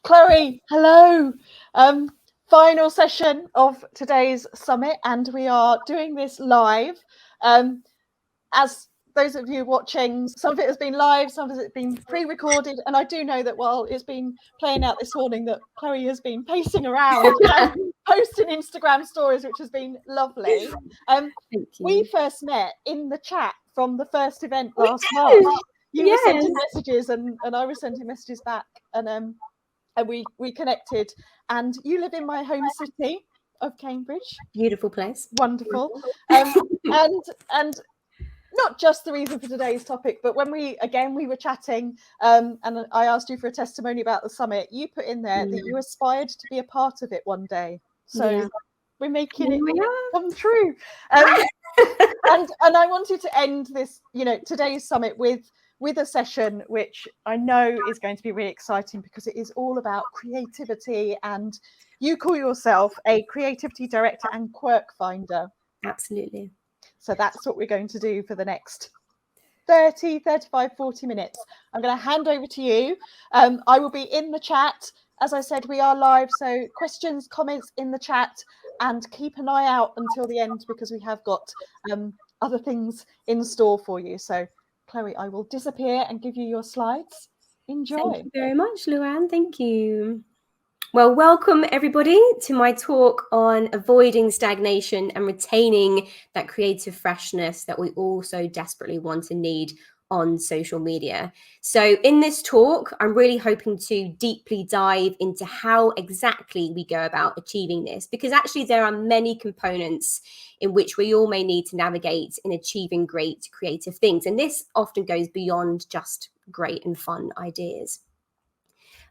Chloe, hello. Final session of today's summit, and we are doing this live. As those of you watching, some of it has been live, some of it has been pre-recorded, and I do know that while it's been playing out this morning, that Chloe has been pacing around and posting Instagram stories, which has been lovely. We first met in the chat from the first event last March. You were sending messages, and I was sending messages back, and we connected. And you live in my home city of Cambridge. Beautiful place. Wonderful. And not just the reason for today's topic, but when we were chatting, and I asked you for a testimony about the summit, you put in there that you aspired to be a part of it one day. So we're making it come true. And I wanted to end this, today's summit with a session which I know is going to be really exciting, because it is all about creativity, and you call yourself a creativity director and quirk finder. Absolutely. So that's what we're going to do for the next 30, 35, 40 minutes. I'm going to hand over to you. I will be in the chat. As I said, we are live, so questions, comments in the chat, and keep an eye out until the end, because we have got other things in store for you. So Chloe, I will disappear and give you your slides. Enjoy. Thank you very much, Luann. Thank you. Well, welcome everybody to my talk on avoiding stagnation and retaining that creative freshness that we all so desperately want and need on social media. So in this talk, I'm really hoping to deeply dive into how exactly we go about achieving this, because actually there are many components in which we all may need to navigate in achieving great creative things. And this often goes beyond just great and fun ideas.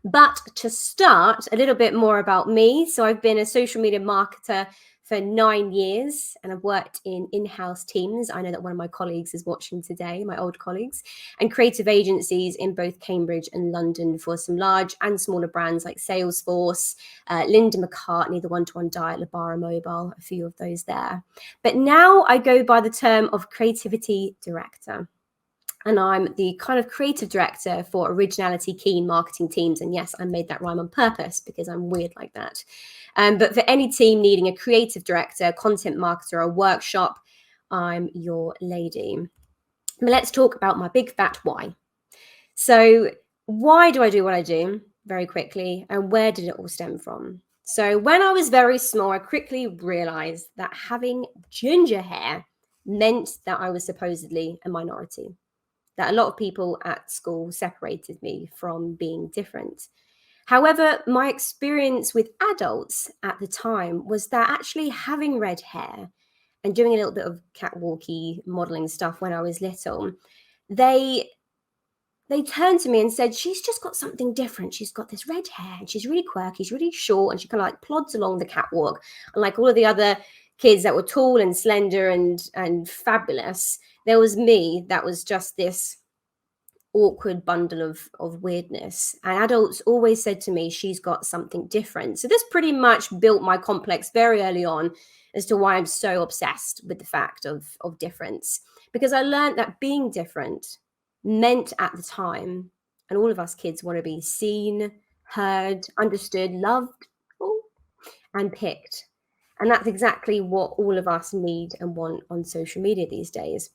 But to start, a little bit more about me. So I've been a social media marketer for 9 years, and I've worked in in-house teams. I know that one of my colleagues is watching today, my old colleagues, and creative agencies in both Cambridge and London for some large and smaller brands like Salesforce, Linda McCartney, the One-to-One Diet, Labara Mobile, a few of those there. But now I go by the term of creativity director. And I'm the kind of creative director for originality keen marketing teams. And yes, I made that rhyme on purpose because I'm weird like that. But for any team needing a creative director, content marketer, or workshop, I'm your lady. But let's talk about my big fat why. So why do I do what I do? Very quickly. And where did it all stem from? So when I was very small, I quickly realized that having ginger hair meant that I was supposedly a minority, that a lot of people at school separated me from being different. However, my experience with adults at the time was that actually having red hair and doing a little bit of catwalky modeling stuff when I was little, they turned to me and said, she's just got something different. She's got this red hair and she's really quirky, she's really short, and she kind of like plods along the catwalk. And like all of the other kids that were tall and slender and fabulous, there was me that was just this awkward bundle of weirdness. And adults always said to me, she's got something different. So this pretty much built my complex very early on as to why I'm so obsessed with the fact of difference, because I learned that being different meant at the time, and all of us kids want to be seen, heard, understood, loved, and picked. And that's exactly what all of us need and want on social media these days.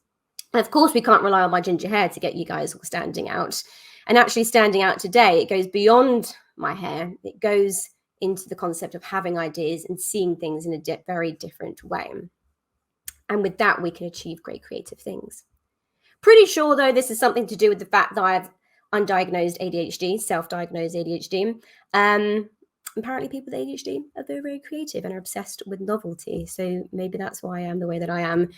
And of course, we can't rely on my ginger hair to get you guys all standing out. And actually standing out today, it goes beyond my hair. It goes into the concept of having ideas and seeing things in a very different way. And with that, we can achieve great creative things. Pretty sure, though, this is something to do with the fact that I have undiagnosed ADHD, self-diagnosed ADHD. Apparently people with ADHD are very, very creative and are obsessed with novelty. So maybe that's why I am the way that I am.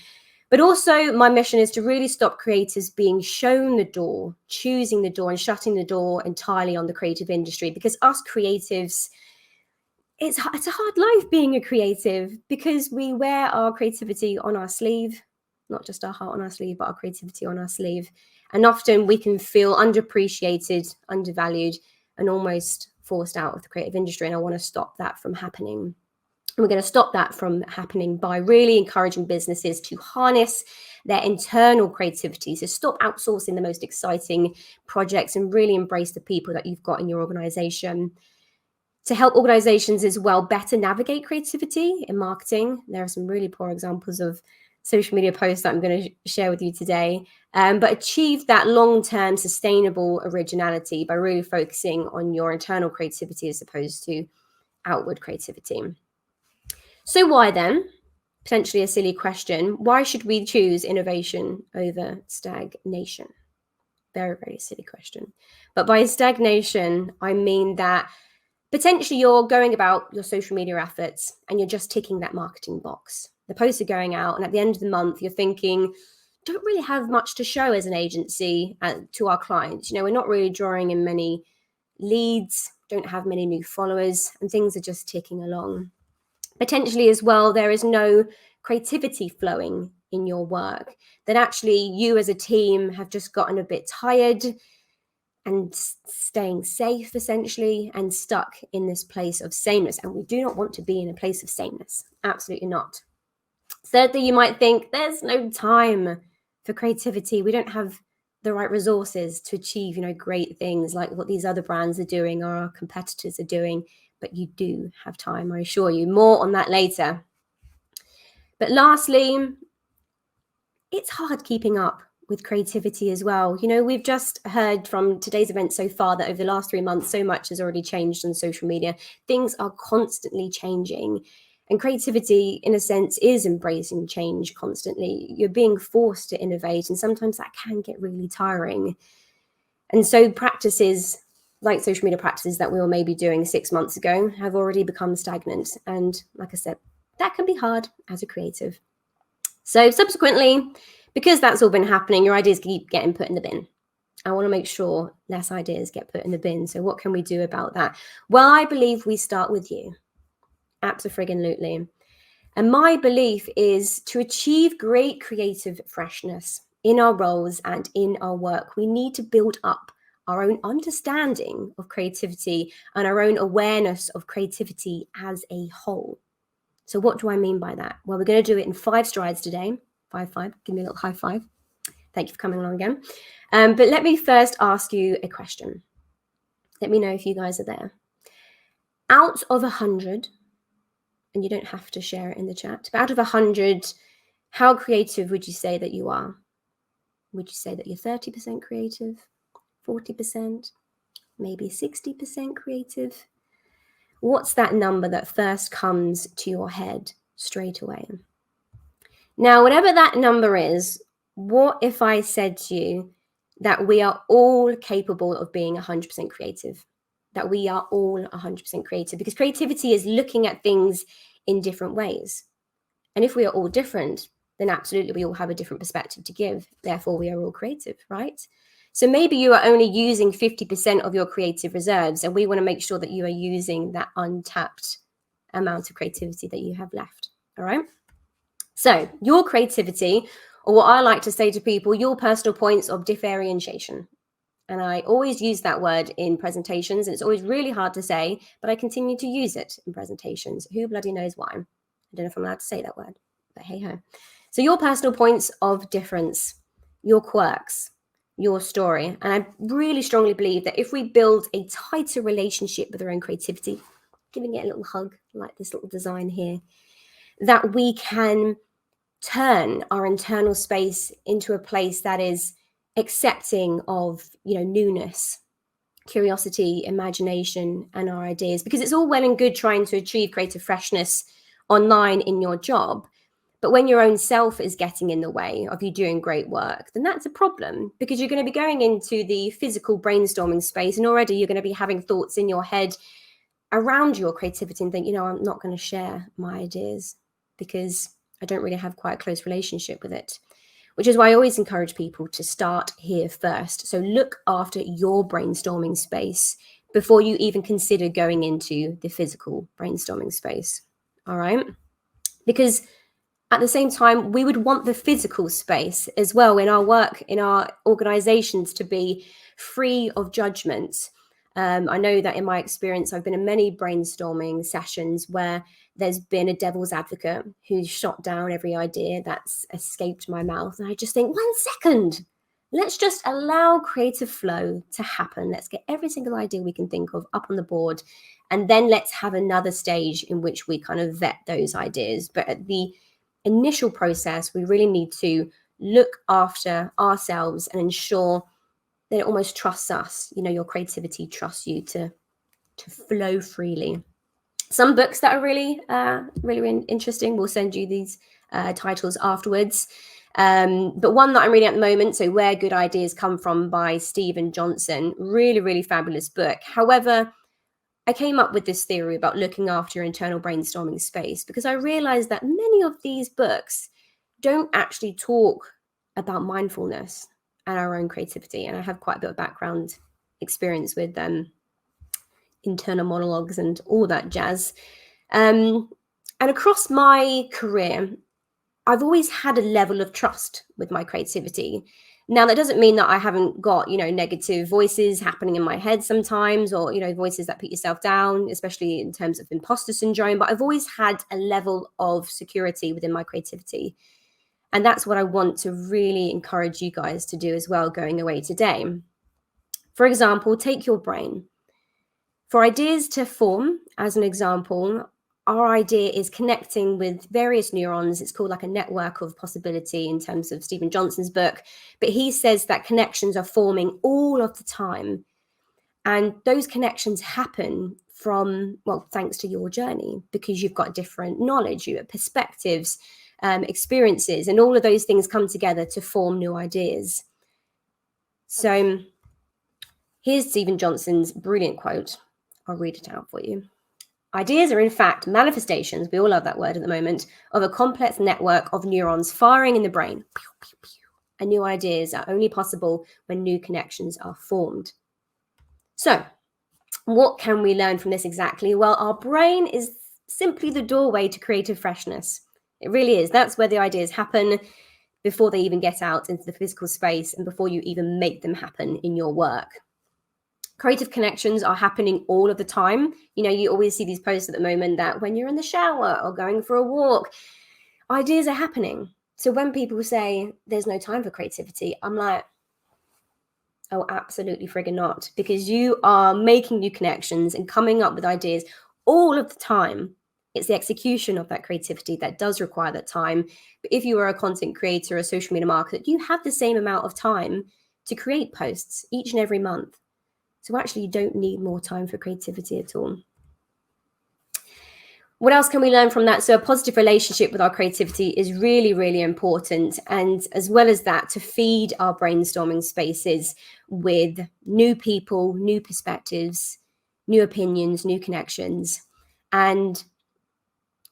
But also my mission is to really stop creatives being shown the door, choosing the door and shutting the door entirely on the creative industry. Because us creatives, it's a hard life being a creative, because we wear our creativity on our sleeve, not just our heart on our sleeve, but our creativity on our sleeve. And often we can feel underappreciated, undervalued, and almost forced out of the creative industry. And I want to stop that from happening. And we're going to stop that from happening by really encouraging businesses to harness their internal creativity. So stop outsourcing the most exciting projects and really embrace the people that you've got in your organization. to help organizations as well better navigate creativity in marketing. There are some really poor examples of social media posts that I'm going to share with you today, but achieve that long-term sustainable originality by really focusing on your internal creativity as opposed to outward creativity. So why then? Potentially a silly question. Why should we choose innovation over stagnation? Very, very silly question. But by stagnation, I mean that potentially you're going about your social media efforts and you're just ticking that marketing box. The posts are going out, and at the end of the month, you're thinking, don't really have much to show as an agency to our clients. You know, we're not really drawing in many leads, don't have many new followers, and things are just ticking along. Potentially as well, there is no creativity flowing in your work, that actually you as a team have just gotten a bit tired and staying safe essentially and stuck in this place of sameness. And we do not want to be in a place of sameness. Absolutely not. Thirdly, you might think there's no time for creativity. We don't have the right resources to achieve, you know, great things like what these other brands are doing or our competitors are doing. But you do have time, I assure you. More on that later. But lastly, it's hard keeping up with creativity as well. You know, we've just heard from today's event so far that over the last 3 months, so much has already changed on social media. Things are constantly changing. And creativity, in a sense, is embracing change constantly. You're being forced to innovate, and sometimes that can get really tiring. And so practices like social media practices that we were maybe doing 6 months ago have already become stagnant. And like I said, that can be hard as a creative. So subsequently, because that's all been happening, your ideas keep getting put in the bin. I want to make sure less ideas get put in the bin. So what can we do about that? Well, I believe we start with you. Abso-friggin-lutely. And my belief is to achieve great creative freshness in our roles and in our work, we need to build up our own understanding of creativity and our own awareness of creativity as a whole. So what do I mean by that? Well, we're going to do it in 5 strides today. 5. Give me a little high five. Thank you for coming along again. But let me first ask you a question. Let me know if you guys are there. Out of 100, and you don't have to share it in the chat, but out of 100, how creative would you say that you are? Would you say that you're 30% creative, 40%, maybe 60% creative? What's that number that first comes to your head straight away? Now, whatever that number is, what if I said to you that we are all capable of being 100% creative? That we are all 100% creative, because creativity is looking at things in different ways. And if we are all different, then absolutely we all have a different perspective to give. Therefore, we are all creative, right? So maybe you are only using 50% of your creative reserves, and we want to make sure that you are using that untapped amount of creativity that you have left, all right? So your creativity, or what I like to say to people, your personal points of differentiation. And I always use that word in presentations, and it's always really hard to say, but I continue to use it in presentations. Who bloody knows why? I don't know if I'm allowed to say that word, but hey ho. So your personal points of difference, your quirks, your story. And I really strongly believe that if we build a tighter relationship with our own creativity, giving it a little hug, like this little design here, that we can turn our internal space into a place that is accepting of, you know, newness, curiosity, imagination, and our ideas. Because it's all well and good trying to achieve creative freshness online in your job, but when your own self is getting in the way of you doing great work, then that's a problem, because you're going to be going into the physical brainstorming space, and already you're going to be having thoughts in your head around your creativity and think, you know, I'm not going to share my ideas because I don't really have quite a close relationship with it. Which is why I always encourage people to start here first. So look after your brainstorming space before you even consider going into the physical brainstorming space. All right? Because at the same time, we would want the physical space as well in our work, in our organizations, to be free of judgment. I know that in my experience, I've been in many brainstorming sessions where there's been a devil's advocate who's shot down every idea that's escaped my mouth. And I just think, 1 second, let's just allow creative flow to happen. Let's get every single idea we can think of up on the board. And then let's have another stage in which we kind of vet those ideas. But at the initial process, we really need to look after ourselves and ensure that it almost trusts us. You know, your creativity trusts you to flow freely. Some books that are really interesting, we'll send you these titles afterwards. But one that I'm reading at the moment, so Where Good Ideas Come From by Stephen Johnson, really fabulous book. However, I came up with this theory about looking after your internal brainstorming space because I realized that many of these books don't actually talk about mindfulness and our own creativity. And I have quite a bit of background experience with internal monologues and all that jazz. And across my career, I've always had a level of trust with my creativity. Now, that doesn't mean that I haven't got, negative voices happening in my head sometimes, or, voices that put yourself down, especially in terms of imposter syndrome. But I've always had a level of security within my creativity. And that's what I want to really encourage you guys to do as well going away today. For example, take your brain. For ideas to form, as an example, our idea is connecting with various neurons. It's called like a network of possibility in terms of Stephen Johnson's book. But he says that connections are forming all of the time. And those connections happen from, well, thanks to your journey, because you've got different knowledge, you have perspectives, experiences, and all of those things come together to form new ideas. So here's Stephen Johnson's brilliant quote. I'll read it out for you. Ideas are in fact manifestations, we all love that word at the moment, of a complex network of neurons firing in the brain. And new ideas are only possible when new connections are formed. So what can we learn from this exactly? Well, our brain is simply the doorway to creative freshness. It really is. That's where the ideas happen before they even get out into the physical space and before you even make them happen in your work. Creative connections are happening all of the time. You always see these posts at the moment that when you're in the shower or going for a walk, ideas are happening. So when people say there's no time for creativity, I'm like, oh, absolutely friggin' not, because you are making new connections and coming up with ideas all of the time. It's the execution of that creativity that does require that time. But if you are a content creator or a social media marketer, you have the same amount of time to create posts each and every month. So actually, you don't need more time for creativity at all. What else can we learn from that? So a positive relationship with our creativity is really important. And as well as that, to feed our brainstorming spaces with new people, new perspectives, new opinions, new connections. And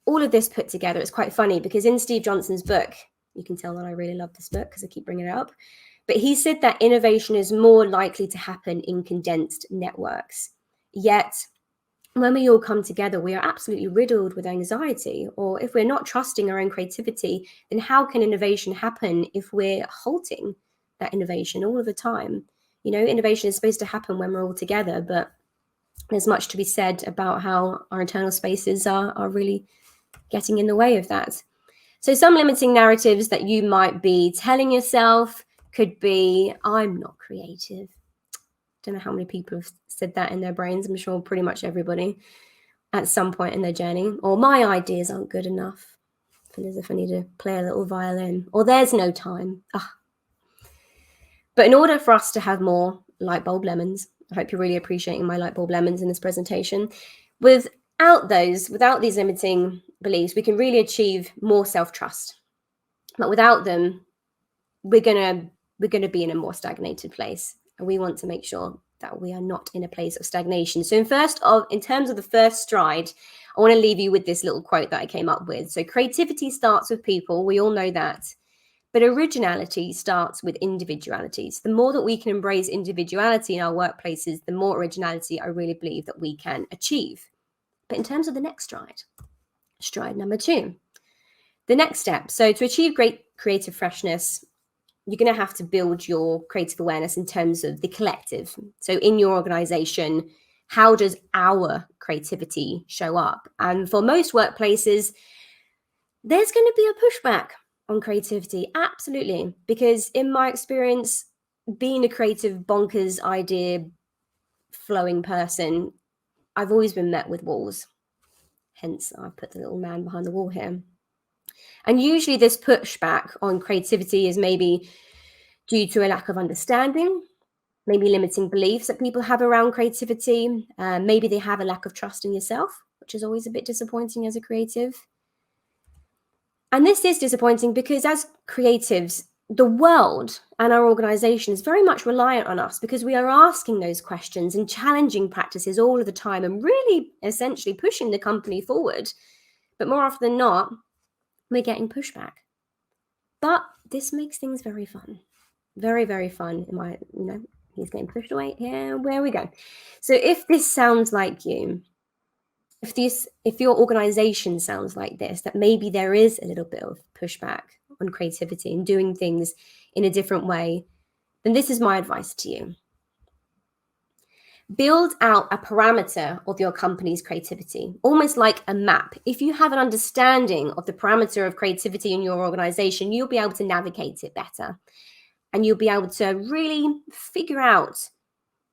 all of this put together, it's quite funny because in Steve Johnson's book, you can tell that I really love this book because I keep bringing it up. But he said that innovation is more likely to happen in condensed networks. Yet, when we all come together, we are absolutely riddled with anxiety. Or if we're not trusting our own creativity, then how can innovation happen if we're halting that innovation all of the time? Innovation is supposed to happen when we're all together, but there's much to be said about how our internal spaces are really getting in the way of that. So some limiting narratives that you might be telling yourself could be, I'm not creative. Don't know how many people have said that in their brains. I'm sure pretty much everybody at some point in their journey. Or my ideas aren't good enough. I feel as if I need to play a little violin. Or there's no time. But in order for us to have more light bulb lemons, I hope you're really appreciating my light bulb lemons in this presentation. Without these limiting beliefs, we can really achieve more self-trust. But without them, we're gonna be in a more stagnated place. And we want to make sure that we are not in a place of stagnation. So in terms of the first stride, I want to leave you with this little quote that I came up with. So creativity starts with people. We all know that. But originality starts with individuality. So the more that we can embrace individuality in our workplaces, the more originality I really believe that we can achieve. But in terms of the next stride number 2, the next step. So to achieve great creative freshness, you're going to have to build your creative awareness in terms of the collective. So in your organization, how does our creativity show up? And for most workplaces, there's going to be a pushback on creativity. Absolutely. Because in my experience, being a creative, bonkers, idea flowing person, I've always been met with walls. Hence, I put the little man behind the wall here. And usually this pushback on creativity is maybe due to a lack of understanding, maybe limiting beliefs that people have around creativity. Maybe they have a lack of trust in yourself, which is always a bit disappointing as a creative. And this is disappointing because as creatives, the world and our organization is very much reliant on us because we are asking those questions and challenging practices all of the time and really essentially pushing the company forward. But more often than not, we're getting pushback. But this makes things very fun. Very, very fun. He's getting pushed away. Yeah, where we go. So if this sounds like you, if your organization sounds like this, that maybe there is a little bit of pushback on creativity and doing things in a different way, then this is my advice to you. Build out a parameter of your company's creativity, almost like a map. If you have an understanding of the parameter of creativity in your organization, you'll be able to navigate it better. And you'll be able to really figure out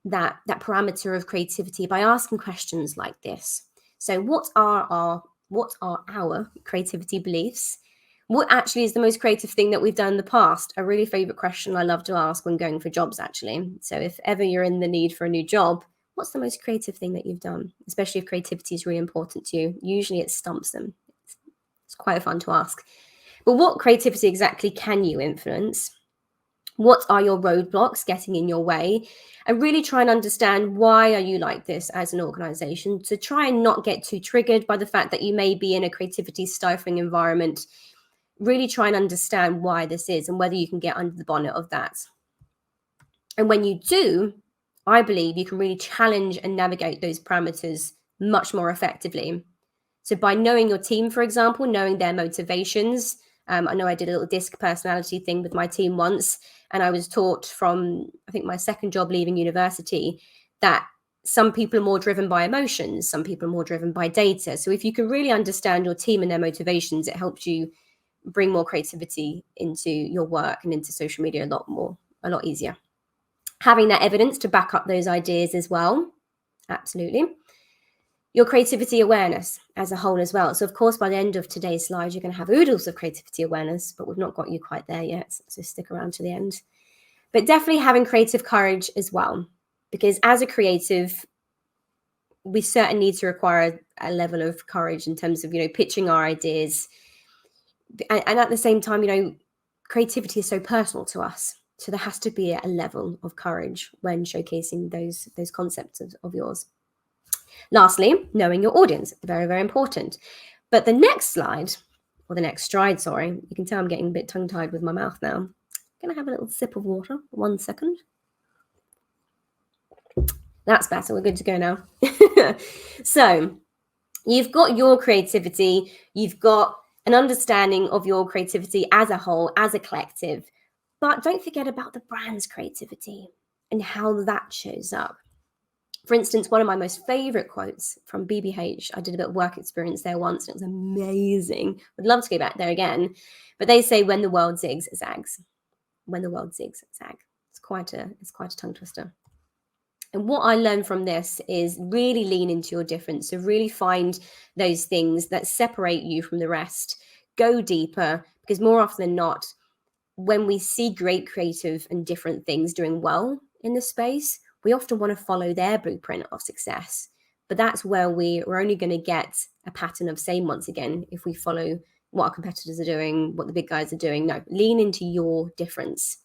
that parameter of creativity by asking questions like this. So what are our creativity beliefs? What actually is the most creative thing that we've done in the past? A really favorite question I love to ask when going for jobs, actually. So if ever you're in the need for a new job, what's the most creative thing that you've done? Especially if creativity is really important to you. Usually it stumps them. It's quite fun to ask. But what creativity exactly can you influence? What are your roadblocks getting in your way? And really try and understand why are you like this as an organization, to try and not get too triggered by the fact that you may be in a creativity stifling environment. Really try and understand why this is and whether you can get under the bonnet of that. And when you do, I believe you can really challenge and navigate those parameters much more effectively. So by knowing your team, for example, knowing their motivations, I know I did a little DISC personality thing with my team once, and I was taught from, I think, my second job leaving university, that some people are more driven by emotions, some people are more driven by data. So if you can really understand your team and their motivations, it helps you bring more creativity into your work and into social media a lot easier. Having that evidence to back up those ideas as well, absolutely. Your creativity awareness as a whole as well. So of course, by the end of today's slide, you're going to have oodles of creativity awareness, but we've not got you quite there yet. So stick around to the end. But definitely having creative courage as well, because as a creative, we certainly need to require a level of courage in terms of, pitching our ideas. And at the same time, creativity is so personal to us. So there has to be a level of courage when showcasing those concepts of yours. Lastly, knowing your audience, very, very important. But the next slide, or the next stride, sorry, you can tell I'm getting a bit tongue-tied with my mouth now. I'm going to have a little sip of water, 1 second. That's better, we're good to go now. So you've got your creativity, you've got an understanding of your creativity as a whole, as a collective, but don't forget about the brand's creativity and how that shows up. For instance, one of my most favorite quotes from BBH, I did a bit of work experience there once, and it was amazing. Would love to go back there again. But they say, when the world zigs, zags. When the world zigs, zag. It's quite a tongue twister. And what I learned from this is really lean into your difference. So really find those things that separate you from the rest. Go deeper, because more often than not, when we see great creative and different things doing well in the space, we often want to follow their blueprint of success. But that's where we're only going to get a pattern of same once again if we follow what our competitors are doing, what the big guys are doing. No, lean into your difference.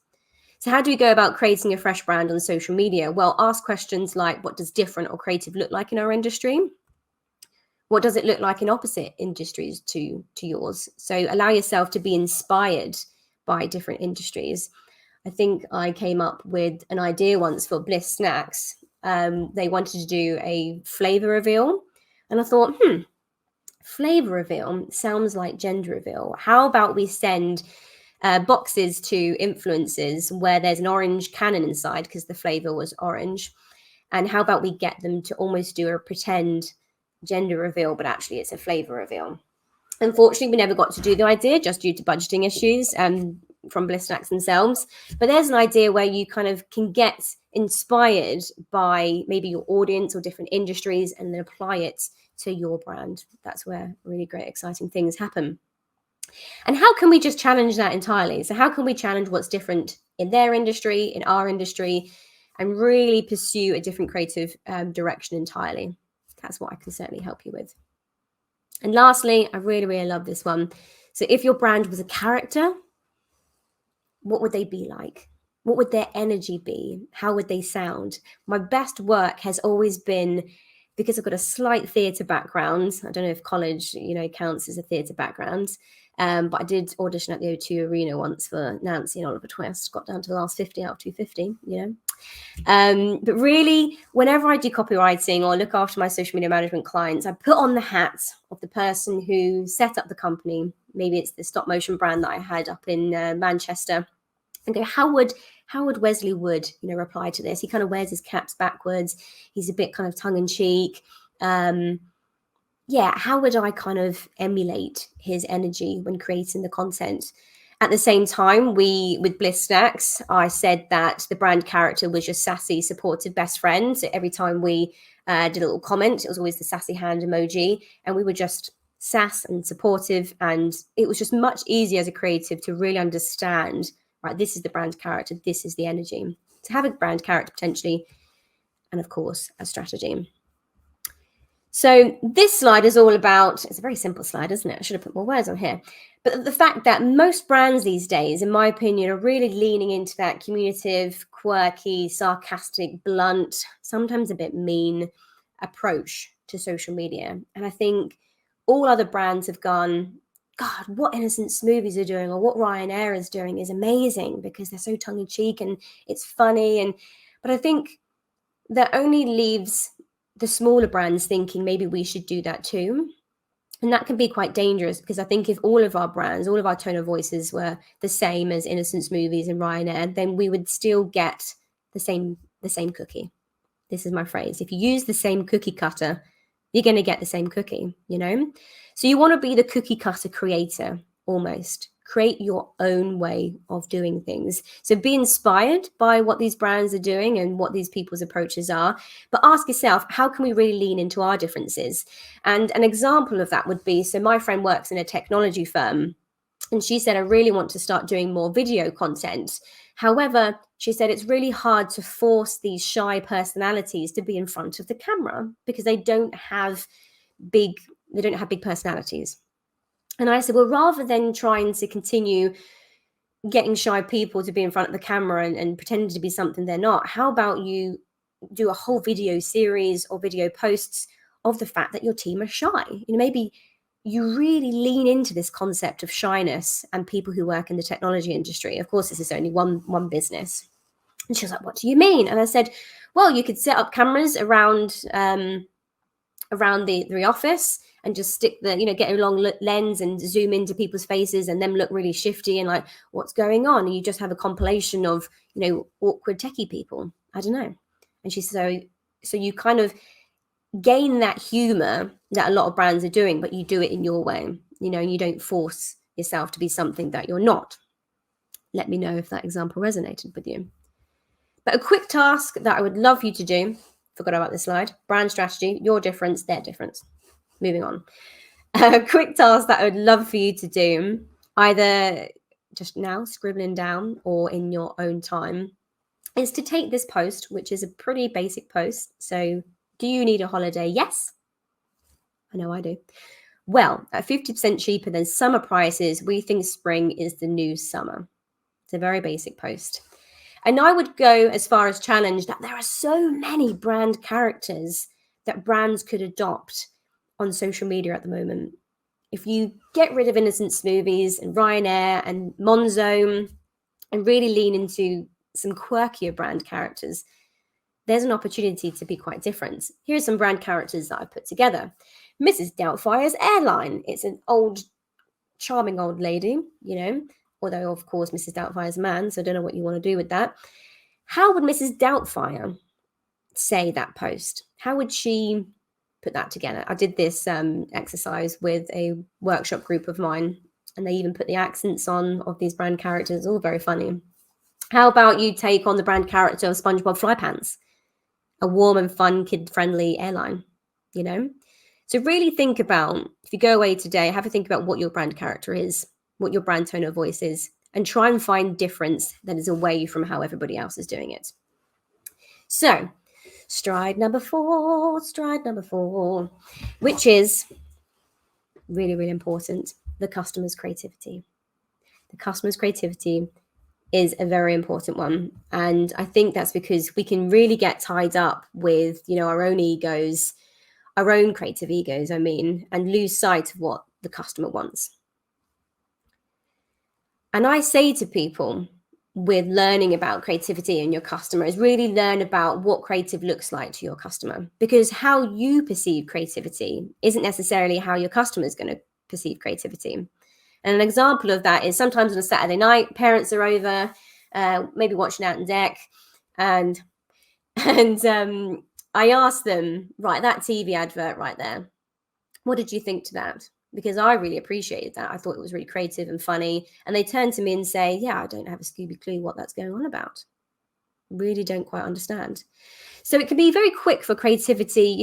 So how do we go about creating a fresh brand on social media? Well, ask questions like, what does different or creative look like in our industry? What does it look like in opposite industries to yours? So allow yourself to be inspired by different industries. I think I came up with an idea once for Bliss Snacks. They wanted to do a flavor reveal. And I thought, flavor reveal sounds like gender reveal. How about we send boxes to influencers where there's an orange cannon inside because the flavor was orange? And how about we get them to almost do a pretend gender reveal, but actually it's a flavor reveal? Unfortunately, we never got to do the idea just due to budgeting issues. from Bliss Snacks themselves. But there's an idea where you kind of can get inspired by maybe your audience or different industries and then apply it to your brand. That's where really great, exciting things happen. And how can we just challenge that entirely? So how can we challenge what's different in their industry, in our industry, and really pursue a different creative direction entirely? That's what I can certainly help you with. And lastly, I really, really love this one. So if your brand was a character, what would they be like? What would their energy be? How would they sound? My best work has always been, because I've got a slight theatre background. I don't know if college, counts as a theatre background. But I did audition at the O2 Arena once for Nancy and Oliver Twist. Got down to the last 50 out of 250, But really, whenever I do copywriting or look after my social media management clients, I put on the hat of the person who set up the company. Maybe it's the stop motion brand that I had up in Manchester. And go, how would Wesley Wood, reply to this? He kind of wears his caps backwards. He's a bit kind of tongue in cheek. How would I kind of emulate his energy when creating the content? At the same time, with Bliss Snacks, I said that the brand character was your sassy, supportive best friend. So every time we did a little comment, it was always the sassy hand emoji. And we were just sass and supportive. And it was just much easier as a creative to really understand, right, this is the brand character, this is the energy. To have a brand character potentially, and of course, a strategy. So this slide is all about, it's a very simple slide, isn't it? I should have put more words on here. But the fact that most brands these days, in my opinion, are really leaning into that communicative, quirky, sarcastic, blunt, sometimes a bit mean approach to social media. And I think all other brands have gone, God, what Innocent Smoothies are doing or what Ryanair is doing is amazing because they're so tongue-in-cheek and it's funny. But I think that only leaves the smaller brands thinking maybe we should do that too. And that can be quite dangerous because I think if all of our brands, all of our tone of voices were the same as Innocent Smoothies and Ryanair, then we would still get the same cookie. This is my phrase. If you use the same cookie cutter, you're going to get the same cookie, So you want to be the cookie cutter creator almost. Create your own way of doing things. So be inspired by what these brands are doing and what these people's approaches are. But ask yourself, how can we really lean into our differences? And an example of that would be, so my friend works in a technology firm. And she said, I really want to start doing more video content. However, she said it's really hard to force these shy personalities to be in front of the camera because they don't have big personalities. And I said, well, rather than trying to continue getting shy people to be in front of the camera and pretending to be something they're not, how about you do a whole video series or video posts of the fact that your team are shy? Maybe you really lean into this concept of shyness and people who work in the technology industry. Of course, this is only one business. And she was like, what do you mean? And I said, well, you could set up cameras around the office and just stick get a long lens and zoom into people's faces and them look really shifty and like, what's going on? And you just have a compilation of, awkward techie people. I don't know. And she said, so you kind of gain that humor that a lot of brands are doing, but you do it in your way, and you don't force yourself to be something that you're not. Let me know if that example resonated with you. But a quick task that I would love you to do, forgot about this slide, brand strategy, your difference, their difference. Moving on. A quick task that I would love for you to do, either just now scribbling down or in your own time, is to take this post, which is a pretty basic post. So, do you need a holiday? Yes. I know I do. Well, at 50% cheaper than summer prices, we think spring is the new summer. It's a very basic post. And I would go as far as challenge that there are so many brand characters that brands could adopt on social media at the moment. If you get rid of Innocent Smoothies and Ryanair and Monzo and really lean into some quirkier brand characters, there's an opportunity to be quite different. Here are some brand characters that I've put together. Mrs. Doubtfire's Airline. It's an charming old lady, although of course Mrs. Doubtfire's a man, so I don't know what you want to do with that. How would Mrs. Doubtfire say that post? How would she put that together? I did this exercise with a workshop group of mine And they even put the accents on of these brand characters, all very funny. How about you take on the brand character of SpongeBob SquarePants, a warm and fun, kid-friendly airline, you know? So really think about, if you go away today, have a think about what your brand character is, what your brand tone of voice is, and try and find difference that is away from how everybody else is doing it. So stride number four, which is really, really important, the customer's creativity. The customer's creativity is a very important one. And I think that's because we can really get tied up with, our own egos, our own creative egos, and lose sight of what the customer wants. And I say to people with learning about creativity and your customer is really learn about what creative looks like to your customer, because how you perceive creativity isn't necessarily how your customer is going to perceive creativity. And an example of that is sometimes on a Saturday night, parents are over, maybe watching Out on Deck, and I asked them, right, that TV advert right there, what did you think to that? Because I really appreciated that. I thought it was really creative and funny. And they turn to me and say, yeah, I don't have a Scooby clue what that's going on about. Really don't quite understand. So it can be very quick for creativity,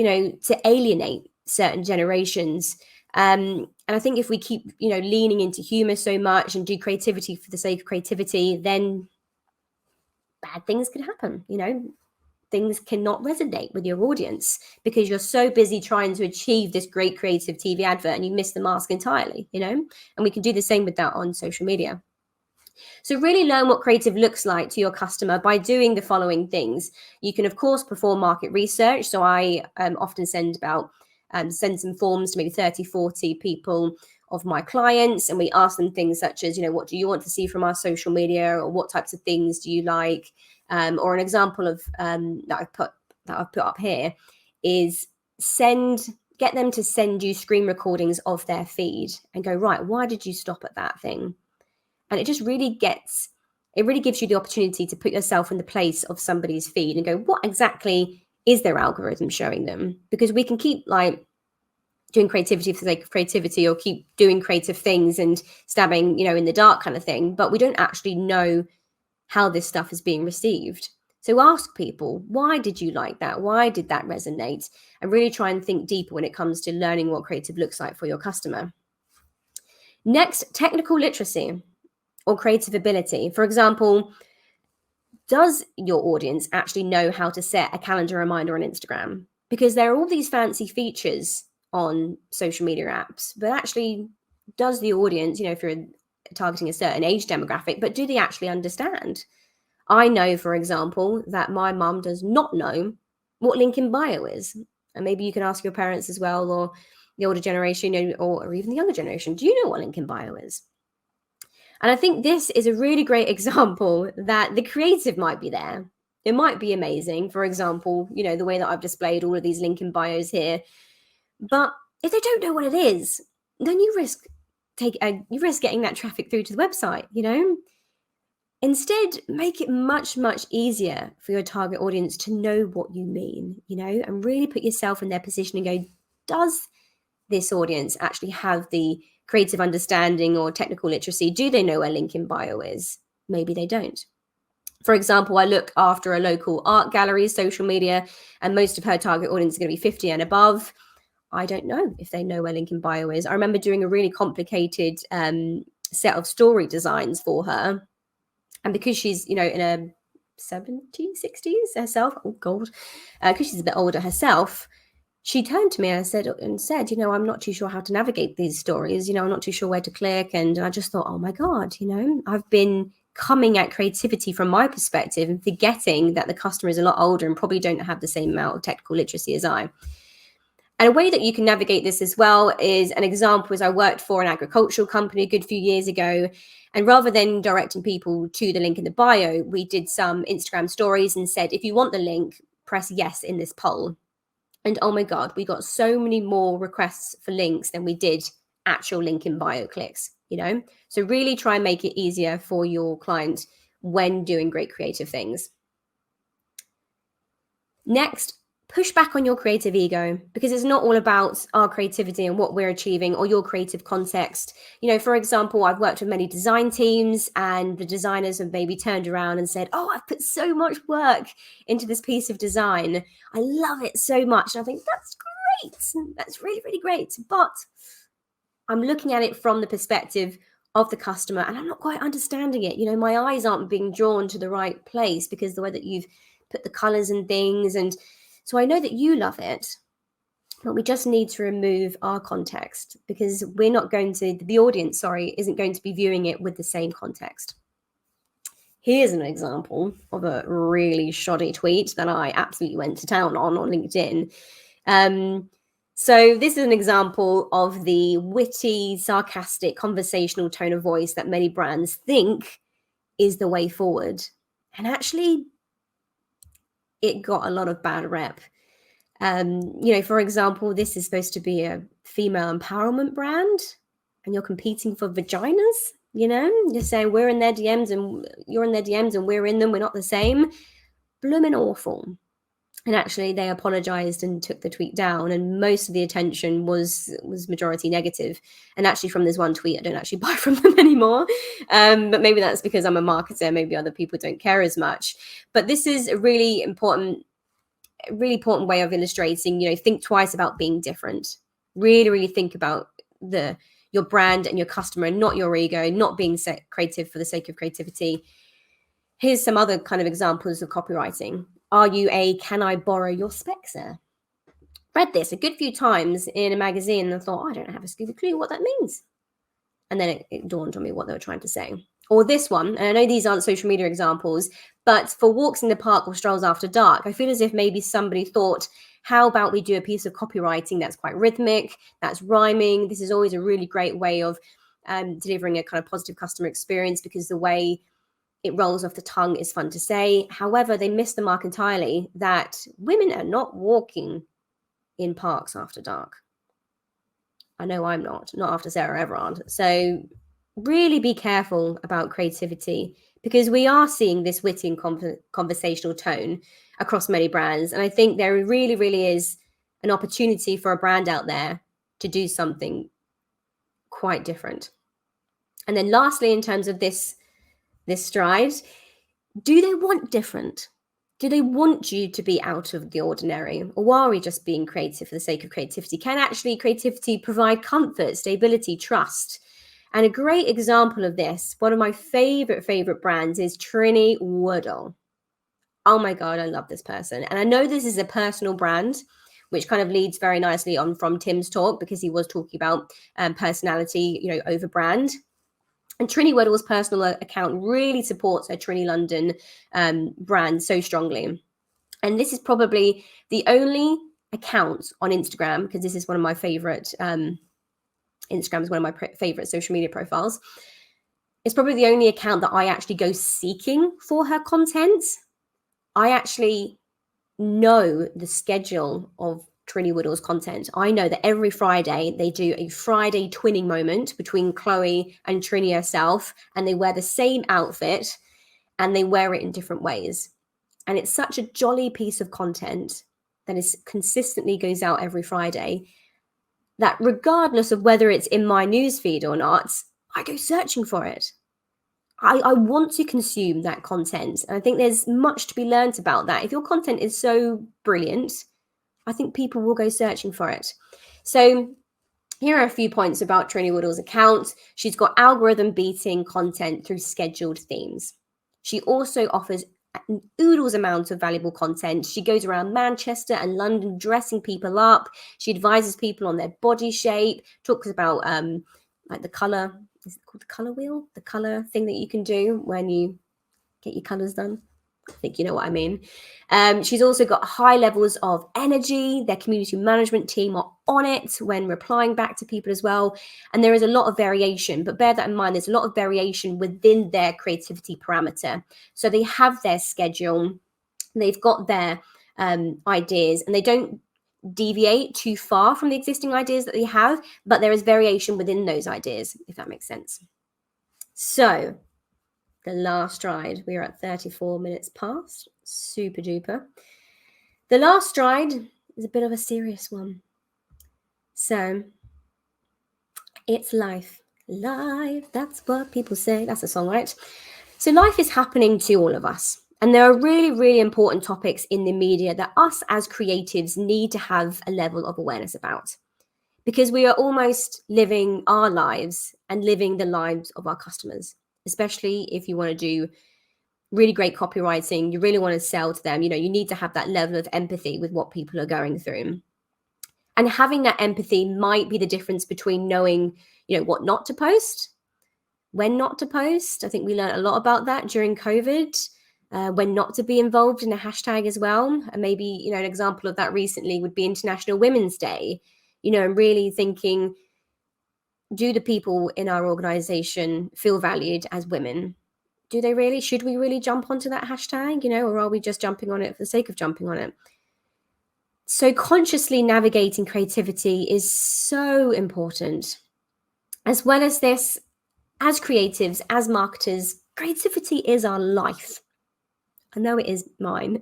to alienate certain generations. And I think if we keep, leaning into humor so much and do creativity for the sake of creativity, then bad things could happen, Things cannot resonate with your audience because you're so busy trying to achieve this great creative TV advert and you miss the mask entirely, and we can do the same with that on social media. So really learn what creative looks like to your customer by doing the following things. You can, of course, perform market research. So I often send some forms to maybe 30, 40 people of my clients, and we ask them things such as, what do you want to see from our social media, or what types of things do you like? Or an example of that I've put up here is get them to send you screen recordings of their feed and go, right, why did you stop at that thing? And it just really gives you the opportunity to put yourself in the place of somebody's feed and go, what exactly is their algorithm showing them? Because we can keep doing creativity for the sake of creativity, or keep doing creative things and stabbing, in the dark kind of thing, but we don't actually know how this stuff is being received. So ask people, why did you like that? Why did that resonate? And really try and think deeper when it comes to learning what creative looks like for your customer. Next, technical literacy or creative ability. For example, does your audience actually know how to set a calendar reminder on Instagram? Because there are all these fancy features on social media apps, but actually, does the audience, if you're targeting a certain age demographic, but do they actually understand? I know, for example, that my mum does not know what link in bio is. And maybe you can ask your parents as well, or the older generation, or even the younger generation, do you know what link in bio is? And I think this is a really great example that the creative might be there. It might be amazing. For example, the way that I've displayed all of these link in bios here. But if they don't know what it is, then you risk getting that traffic through to the website, Instead, make it much, much easier for your target audience to know what you mean, and really put yourself in their position and go, does this audience actually have the creative understanding or technical literacy? Do they know where link in bio is? Maybe they don't. For example, I look after a local art gallery's social media, and most of her target audience is going to be 50 and above. I don't know if they know where link in bio is. I remember doing a really complicated set of story designs for her. And because she's, in her 70s, 60s herself, oh God, because she's a bit older herself, she turned to me and said, I'm not too sure how to navigate these stories. I'm not too sure where to click. And I just thought, oh my God, I've been coming at creativity from my perspective and forgetting that the customer is a lot older and probably don't have the same amount of technical literacy as I. And a way that you can navigate this as well is, an example is I worked for an agricultural company a good few years ago. And rather than directing people to the link in the bio, we did some Instagram stories and said, if you want the link, press yes in this poll. And oh my God, we got so many more requests for links than we did actual link in bio clicks, So really try and make it easier for your client when doing great creative things. Next, push back on your creative ego, because it's not all about our creativity and what we're achieving or your creative context. You know, for example, I've worked with many design teams, and the designers have maybe turned around and said, oh, I've put so much work into this piece of design. I love it so much. And I think that's great. That's really, really great. But I'm looking at it from the perspective of the customer, and I'm not quite understanding it. You know, my eyes aren't being drawn to the right place because the way that you've put the colors and things. And so I know that you love it, but we just need to remove our context, because we're not going to, the audience, isn't going to be viewing it with the same context. Here's an example of a really shoddy tweet that I absolutely went to town on LinkedIn. So this is an example of the witty, sarcastic, conversational tone of voice that many brands think is the way forward. And actually, it got a lot of bad rep. You know, for example, this is supposed to be a female empowerment brand, and you're competing for vaginas. You know, you're saying we're in their DMs and you're in their DMs and we're in them. We're not the same. Blooming awful. And actually, they apologized and took the tweet down, and most of the attention was majority negative. And actually, from this one tweet, I don't actually buy from them anymore. But maybe that's because I'm a marketer. Maybe other people don't care as much. But this is a really important way of illustrating, you know, think twice about being different. Really, really think about your brand and your customer, and not your ego, not being creative for the sake of creativity. Here's some other kind of examples of copywriting. Are you a can I borrow your specs? Read this a good few times in a magazine and I thought, I don't have a clue what that means. And then it dawned on me what they were trying to say. Or this one, and I know these aren't social media examples, but for walks in the park or strolls after dark, I feel as if maybe somebody thought, how about we do a piece of copywriting that's quite rhythmic, that's rhyming. This is always a really great way of delivering a kind of positive customer experience, because the way it rolls off the tongue is fun to say. However, they missed the mark entirely that women are not walking in parks after dark. I know I'm not after Sarah Everard. So really be careful about creativity, because we are seeing this witty and conversational tone across many brands. And I think there really, really is an opportunity for a brand out there to do something quite different. And then lastly, in terms of this stride, do they want different? Do they want you to be out of the ordinary? Or are we just being creative for the sake of creativity? Can actually creativity provide comfort, stability, trust? And a great example of this, one of my favorite brands is Trini Woodall. Oh my God, I love this person. And I know this is a personal brand, which kind of leads very nicely on from Tim's talk, because he was talking about personality, you know, over brand. And Trini Woodall's personal account really supports her Trini London brand so strongly. And this is probably the only account on Instagram, because this is one of my favorite, Instagram is one of my favorite social media profiles. It's probably the only account that I actually go seeking for her content. I actually know the schedule of Trini Woodall's content. I know that every Friday they do a Friday twinning moment between Chloe and Trini herself, and they wear the same outfit and they wear it in different ways. And it's such a jolly piece of content that is consistently goes out every Friday, that regardless of whether it's in my newsfeed or not, I go searching for it. I want to consume that content. And I think there's much to be learned about that. If your content is so brilliant, I think people will go searching for it. So here are a few points about Trini Woodall's account. She's got algorithm beating content through scheduled themes. She also offers oodles amount of valuable content. She goes around Manchester and London dressing people up. She advises people on their body shape, talks about like the color. Is it called the color wheel? The color thing that you can do when you get your colors done. I think you know what I mean. She's also got high levels of energy. Their community management team are on it when replying back to people as well. And there is a lot of variation, but bear that in mind, there's a lot of variation within their creativity parameter. So they have their schedule, they've got their ideas, and they don't deviate too far from the existing ideas that they have, but there is variation within those ideas, if that makes sense. So the last stride, we are at 34 minutes past, super duper. The last stride is a bit of a serious one. So it's life. Life, that's what people say. That's a song, right? So life is happening to all of us. And there are really, really important topics in the media that us as creatives need to have a level of awareness about. Because we are almost living our lives and living the lives of our customers, especially if you want to do really great copywriting, you really want to sell to them, you need to have that level of empathy with what people are going through. And having that empathy might be the difference between knowing, what not to post, when not to post. I think we learned a lot about that during COVID, when not to be involved in a hashtag as well. And maybe, an example of that recently would be International Women's Day, and really thinking, do the people in our organization feel valued as women? Do they really? Should we really jump onto that hashtag, or are we just jumping on it for the sake of jumping on it? So consciously navigating creativity is so important. As well as this, as creatives, as marketers, creativity is our life. I know it is mine.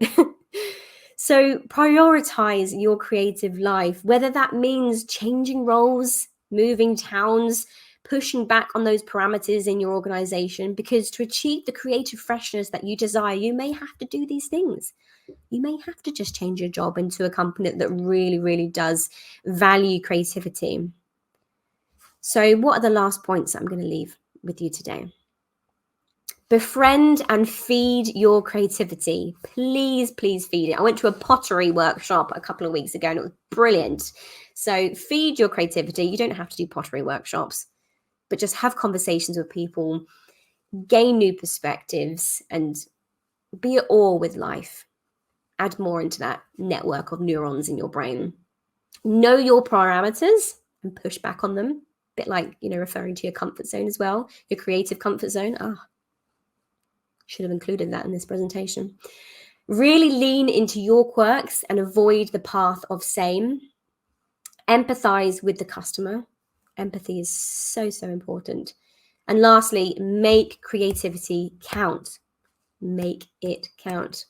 So prioritize your creative life, whether that means changing roles, moving towns, pushing back on those parameters in your organization, because to achieve the creative freshness that you desire, you may have to do these things. You may have to just change your job into a company that really, really does value creativity. So what are the last points that I'm going to leave with you today? Befriend and feed your creativity. Please, please feed it. I went to a pottery workshop a couple of weeks ago and it was brilliant. So feed your creativity. You don't have to do pottery workshops, but just have conversations with people, gain new perspectives, and be at awe with life. Add more into that network of neurons in your brain. Know your parameters and push back on them. A bit like, referring to your comfort zone as well, your creative comfort zone. Should have included that in this presentation. Really lean into your quirks and avoid the path of same. Empathize with the customer. Empathy is so, so important. And lastly, make creativity count. Make it count.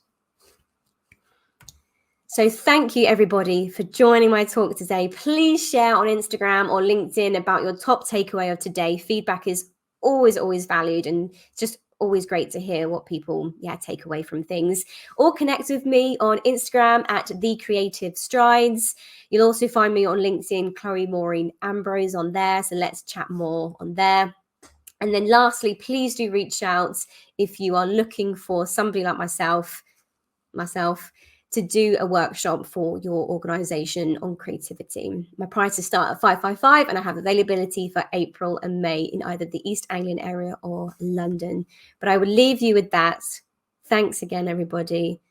So thank you, everybody, for joining my talk today. Please share on Instagram or LinkedIn about your top takeaway of today. Feedback is always, always valued, and it's just always great to hear what people take away from things. Or connect with me on Instagram at The Creative Strides. You'll also find me on LinkedIn, Chloe Maureen Ambrose on there. So let's chat more on there. And then lastly, please do reach out if you are looking for somebody like myself to do a workshop for your organization on creativity. My prices start at $555 and I have availability for April and May in either the East Anglian area or London. But I will leave you with that. Thanks again, everybody.